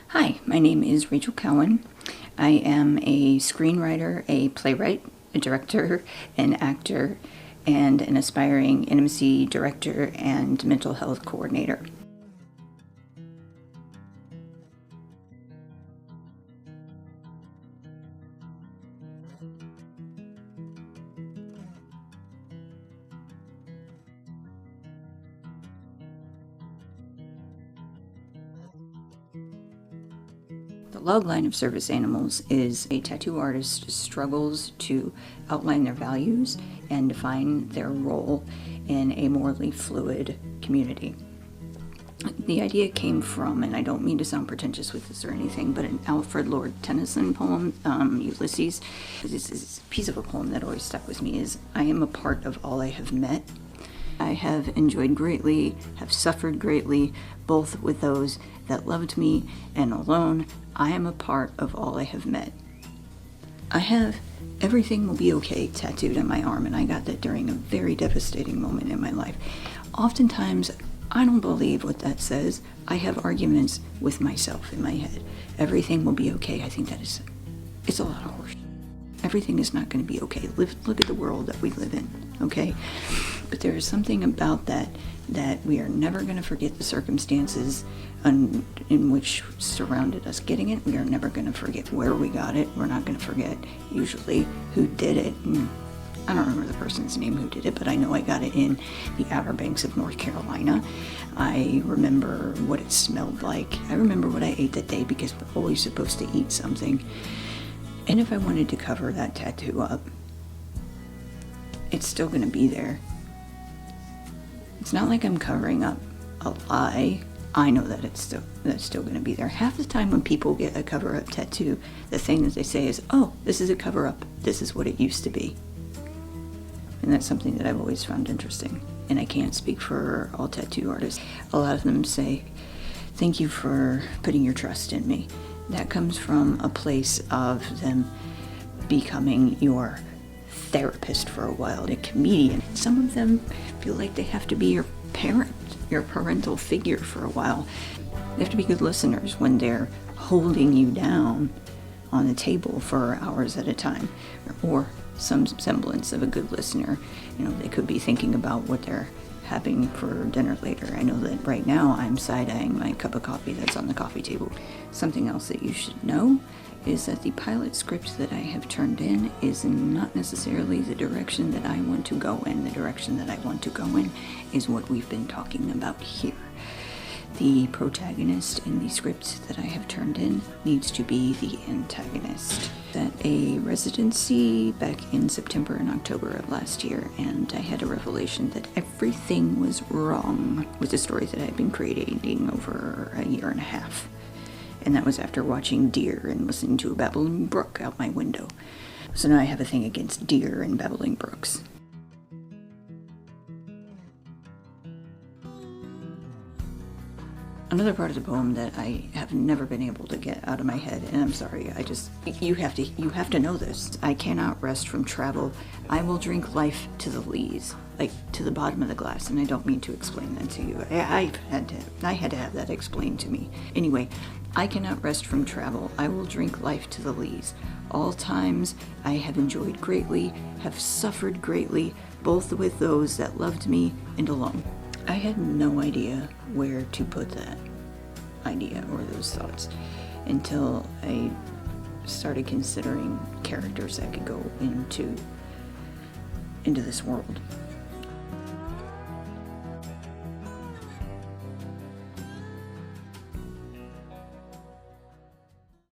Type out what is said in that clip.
Hi, my name is Rachel Cowan. I am a screenwriter, a playwright, a director, an actor, and an aspiring intimacy director and mental health coordinator. The logline of Service Animals is a tattoo artist struggles to outline their values and define their role in a morally fluid community. The idea came from, and I don't mean to sound pretentious with this or anything, but an Alfred Lord Tennyson poem, Ulysses. This piece of a poem that always stuck with me is, I am a part of all I have met. I have enjoyed greatly, have suffered greatly, both with those that loved me and alone. I am a part of all I have met. I have everything will be okay tattooed on my arm, and I got that during a very devastating moment in my life. Oftentimes, I don't believe what that says. I have arguments with myself in my head. Everything will be okay. I think that it's a lot of horse. Everything is not going to be okay. Look at the world that we live in, okay? But there is something about that we are never going to forget the circumstances in which surrounded us getting it. We are never going to forget where we got it. We're not going to forget usually who did it. And I don't remember the person's name who did it, but I know I got it in the Outer Banks of North Carolina. I remember what it smelled like. I remember what I ate that day because we're always supposed to eat something. And if I wanted to cover that tattoo up, it's still going to be there. It's not like I'm covering up a lie. I know that that's still going to be there. Half the time when people get a cover-up tattoo, the thing that they say is, oh, this is a cover-up. This is what it used to be. And that's something that I've always found interesting. And I can't speak for all tattoo artists. A lot of them say, thank you for putting your trust in me. That comes from a place of them becoming your therapist for a while, a comedian. Some of them feel like they have to be your parent, your parental figure for a while. They have to be good listeners when they're holding you down on the table for hours at a time, or some semblance of a good listener. You know, they could be thinking about what they're having for dinner later. I know that right now I'm side-eyeing my cup of coffee that's on the coffee table. Something else that you should know is that the pilot script that I have turned in is not necessarily the direction that I want to go in. The direction that I want to go in is what we've been talking about here. The protagonist in the script that I have turned in needs to be the antagonist. At a residency back in September and October of last year, and I had a revelation that everything was wrong with the story that I'd been creating over a year and a half. And that was after watching deer and listening to a babbling brook out my window. So now I have a thing against deer and babbling brooks. Another part of the poem that I have never been able to get out of my head, and I'm sorry, you have to know this. I cannot rest from travel. I will drink life to the lees, like to the bottom of the glass, and I don't mean to explain that to you. I had to have that explained to me. Anyway, I cannot rest from travel. I will drink life to the lees. All times I have enjoyed greatly, have suffered greatly, both with those that loved me and alone. I had no idea where to put that idea or those thoughts until I started considering characters that could go into this world.